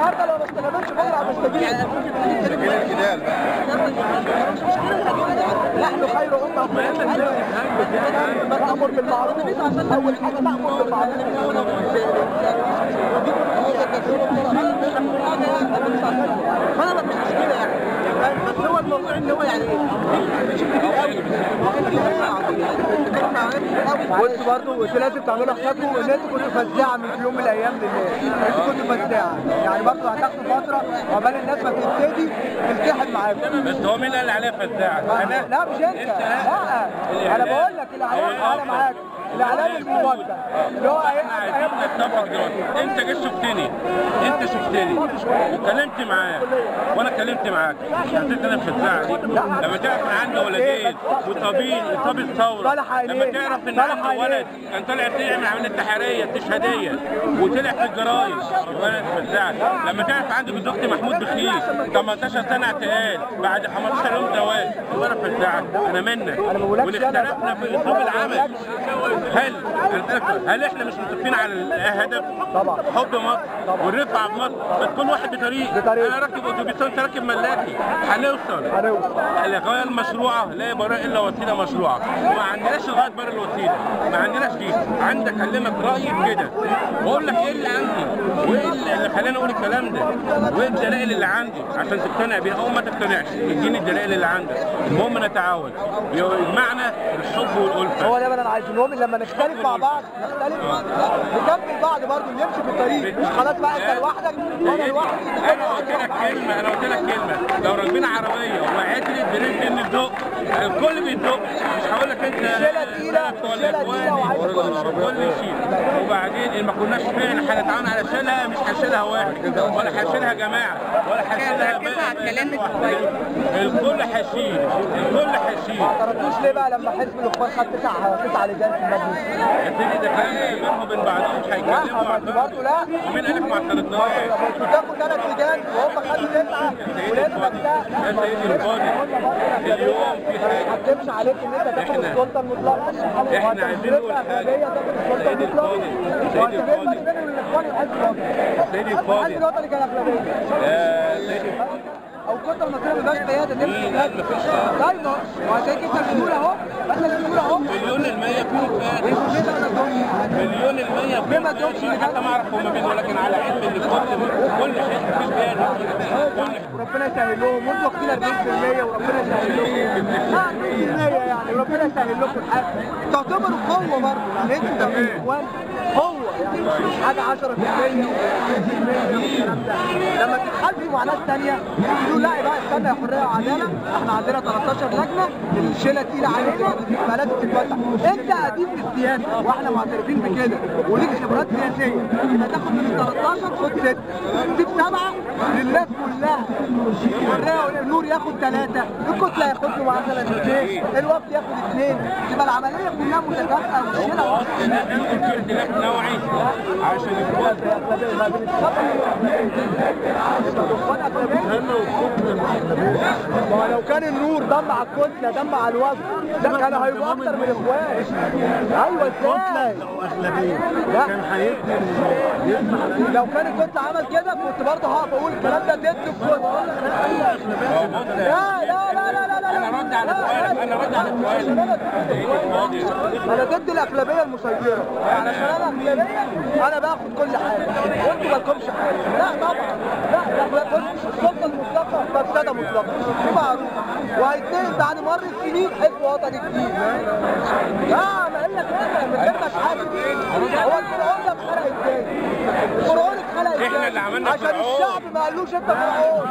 النهارده لو ما استجابتش بكره هتستجيب. نحن خير امه نأمر بالمعروف. اول حاجه نأمر بالمعروف. فانا مش مشكله يعني، بس هو الموضوع ان هو يعني وانتوا برضه لازم تعملوا حسابكم ان انتوا كنتوا فزاعه من يوم من الايام للناس. انتوا كنتوا فزاعه يعني، برضه هتاخدوا فتره عقبال الناس ما تبتدي تلتحم معاكم. بس هو مين قال عليها فزاعه؟ انا؟ لا مش انت، لا انا بقول لك الاعلام انا معاك. الاعلام الموجه اللي هو عايزين نتفق دلوقتي. انت جيت شفتني وكلمت معاه وانا كلمت معاك، مش حسيت انا بفزاعه دي؟ لما تعرف ان عندي ولدين وطبيب الثوره، لما تعرف ان عندي ولد كان طالع يعمل عمليه انتحاريه استشهاديه وطلع في الجرايد يبقى انا بفزعك. لما تعرف عندي جوز اختي محمود بخيس 18 سنه اعتقال بعد 15 يوم زواج يبقى انا بفزعك. انا منك واختلفنا في اسلوب العمل. هل احنا مش متفقين على الهدف؟ طبعا حب مصر والرفعه في مصر، بس كل واحد بطريقه. انا راكب اتوبيس وانت راكب ملاكي، هنوصل. الغايه المشروعه لا يبقى الا وسيله مشروعه، وما عندناش لغايه بره الوسيله، ما عندناش دي. عندي اكلمك رايي كده واقول لك ايه اللي عندي وايه اللي خلاني اقول الكلام ده وايه الدلائل اللي عندي عشان تقتنع بيها او ما تقتنعش. اديني الدلائل اللي عندك، المهم نتعاون يجمعنا الحب والالفه. هو ده اللي انا عايزه. المهم لما نختلف مع بعض نختلف نكمل بعض برضه، نمشي في الطريق، مش خلاص بقى انت لوحدك وانا لوحدي. انا قلت لك كلمه لو راكبين عربيه وقعت لي البريك ان الدق الكل بيدق، مش هقول لك انت الشيله تقيله وعايز الكل يشيل. وبعدين ما كناش فعلا هنتعاون على شيلها، مش هشيلها واحد ولا هشيلها جماعه ولا هشيلها الكل هيشيل. ما اعترضتوش ليه بقى لما حزب الاخوان خد تسع لجان في المجلس؟ يا سيدي ده كلام بينهم وبين بعضهم مش هيتكلموا مع برضه. لا ومين قال لك ما اعترضناش؟ انتوا تاخدوا 3 لجان وهم خدوا 9 ولازم يا سيدي الفاضل اليوم في حاجه ما تكتبش عليك ان انت تاخد السلطه المطلقه. احنا عايزين نقول حاجه. سيدي الفاضل سيدي الفاضل الحزب الوطني كان اغلبيه. سيدي او الكتله المصريه ما فيهاش قياده تمشي بلاد. طيب وعشان كده بنقول اهو، احنا بنقول اهو مليون المية كله فارغ. مليون المية ليه ما تقولش حتى ما اعرف هم مين، ولكن على علم ان كل شيء مفيش قياده. ربنا يسهل لهم وانتوا واخدين 40% وربنا يسهل لكم. لا 40% يعني وربنا يسهل لكم الحاجه. تعتبروا قوه برضه يعني انتوا كمان قوه يعني مش حاجه 10% والكلام ده. لما تتحالفوا مع ناس ثانيه يقولوا لا بقى استنى يا حريه وعداله احنا عندنا 13 لجنه الشيله تقيله علينا فلازم تتفتح. انت قديم في السياسه واحنا معترفين بكده وليك خبرات سياسيه، يبقى تاخد من ال 13 خد 6 سيب 7 للناس كلها. حريه والنور ياخد 3، الكتله ياخد له مثلا 2، الوفد ياخد 2، يبقى العمليه كلها متكافئه والشيله اختلاف نوعي عشان ما لو كان النور دم على الكتله دم على الوفد ده كانوا هيبقوا اكتر من اخوان. ايوه ازاي؟ لو اغلبيه لا كان هيدي لو كان الكتله عمل كده كنت برضه هقف اقول الكلام ده ضد الكتله. لا لا لا لا لا انا رد على سؤالك، انا ضد الاغلبيه المسيطره. علشان انا اغلبيه انا باخد كل حاجه وانتوا مالكمش حاجه. لا طبعا لا السلطه المطلقه مفسده مطلقه دي معروفه وهيتنقل بعد مر السنين حزب وطني جديد. لا ما قال لك من غير ما تحاسب. هو الفرعون ده اتخلق ازاي؟ الفرعون اتخلق ازاي؟ احنا اللي عملنا عشان الشعب ما قالوش انت فرعون.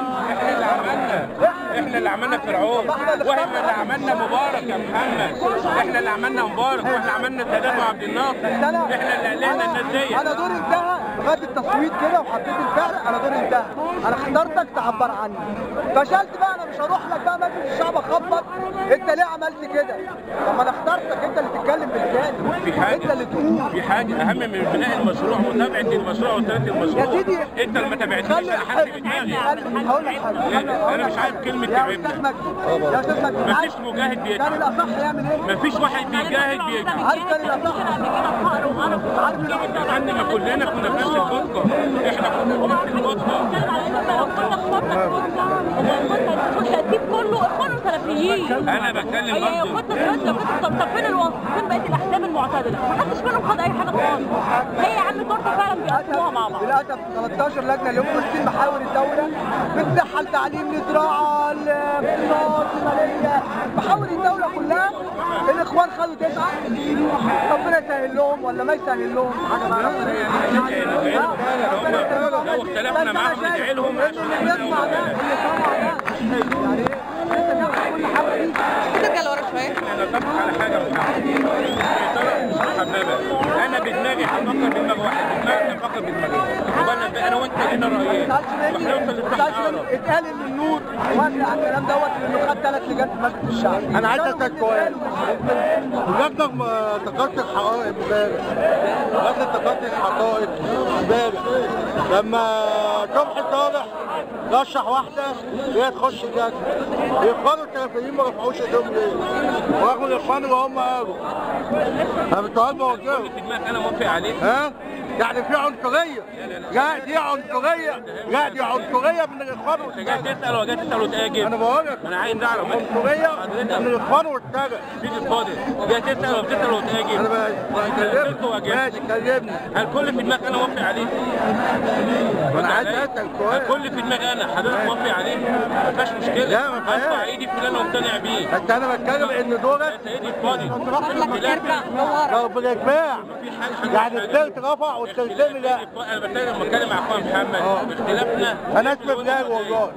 احنا اللي عملنا فرعون واحنا اللي عملنا مبارك يا محمد. احنا اللي عملنا مبارك واحنا عملنا السادات وعبد الناصر. احنا اللي قلقنا الناس دي. انا دوري انتهى لغايه التصويت كده وحطيت الفعل. انا دوري انتهى، انا اخترتك تعبر عني. فشلت بقى انا مش هروح لك بقى مجلس الشعب اخبط انت ليه عملت كده. طب ما انا اخترتك انت اللي تتكلم بالكلام، في حاجه انت اللي تقول. في حاجه اهم من بناء المشروع متابعه المشروع وترتيب المشروع. يا سيدي انت اللي ما تابعتنيش حد بدماغي. هقول لك حاجه انا مش عارف كلمه يا استاذ مجدي يا استاذ مجدي مفيش مجاهد كان بيجري. الاصح يعمل ايه؟ مفيش واحد بيجاهد بيجري. عارف كان الاصح عندنا ما كلنا كنا في نفس الفرقه، احنا كنا في نفس الفرقه. الترتيب كله اخوان وسلفيين. انا بتكلم برضه طب فين فين بقيه الاحزاب المعتدله؟ محدش منهم خد اي حاجه خالص. هي يا عم تورته فعلا بيقسموها مع بعض. للاسف 13 لجنه اللي هم ماسكين محاور الدوله، من صحه لتعليم لزراعه لاقتصاد لماليه، محاور الدوله كلها الاخوان خدوا 9. ربنا يسهل لهم ولا ما يسهل لهم حاجه لو اختلفنا معاهم ندعي لهم اللي بيسمع ده اللي سمع ده يعني انت تاخد كل حاجه دي ترجع لورا شويه. انا بفتح على حاجه مش محببه. انا بدماغي هفكر بدماغ واحد، بدماغي هفكر بدماغي. انا وانت لينا رايين وهنوصل للصح. اتقال ان النور وافق على الكلام دوت لانه خد 3 لجان في مجلس الشعب. انا عايز اسالك سؤال. اللجنه تقاطع الحقائق امبارح، لجنه تقاطع الحقائق امبارح لما صبحي صالح رشح واحده هي تخش اللجنه، الاخوان السلفيين ما رفعوش ايديهم ليه؟ رغم الاخوان وهم قالوا. انا بالسؤال بوجهه. في دماغك انا موافق عليه. ها؟ يعني في عنصريه؟ لا دي عنصريه، لا دي عنصريه من الاخوان انت جاي تسال ولا جاي تسال وتاجل؟ انا بقول لك انا عايز اعرف عنصريه من الاخوان والسلف. سيدي الفاضل جاي تسال ولا بتسال وتاجل؟ انا بكلمك ماشي كلمني. هل كل في دماغك انا موافق عليه؟ انا عايز اسال سؤال. كل في دماغي انا حضرتك موافق عليه؟ ما فيهاش مشكله. لا ما فيهاش. ارفع ايدي في اللي انا مقتنع بيه. بس انا بتكلم ان دولت يا سيدي الفاضل لو بالاجماع يعني الثلث رفع والثلثين لا. انا بتكلم مع اخويا محمد باختلافنا. انا اسمي بلال والله،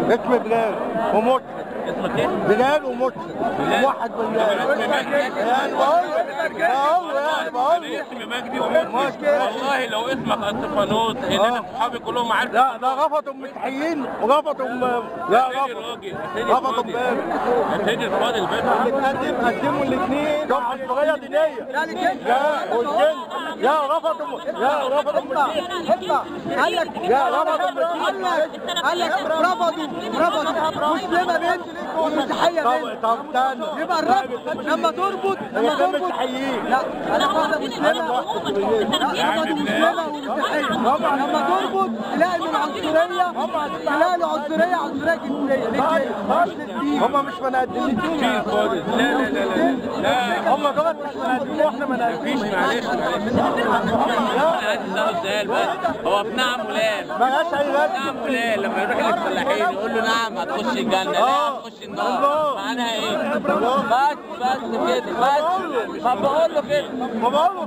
اسمي بلال ومسلم. اسمك ايه؟ بلال ومسلم موحد بالله. يعني بقول اسمي مجدي والله لو اسمك استفانوس هنا صحابي كلهم عارفين. لا رفضوا المسيحيين ورفضوا لا رفضوا امبارح. يا سيدي الفاضل بس قدموا الاثنين دول عنصريه دينيه. لا والجن لا رفضوا اسمع قال لك رفضوا مسلمه بنت ومسيحيه بنت. طب استنى يبقى الرفض لما تربط مسيحيين. لا انا واحده مسلمه رفضوا مسلمه ومسيحيه. لما تربط تلاقي من العنصريه تلاقي العنصريه عنصريه جنسيه. ليه هم مش بني ادمين. لا هم دول مش بني ادمين واحنا بني ادمين. مفيش معلش سؤال بس هو في نعم ولا مالهاش اي لازمه. نعم ولا لما يروح للفلاحين يقول له نعم هتخش الجنه لا هتخش النار معناها ايه؟ بس كده بس ما بقول له كده. ما بقول له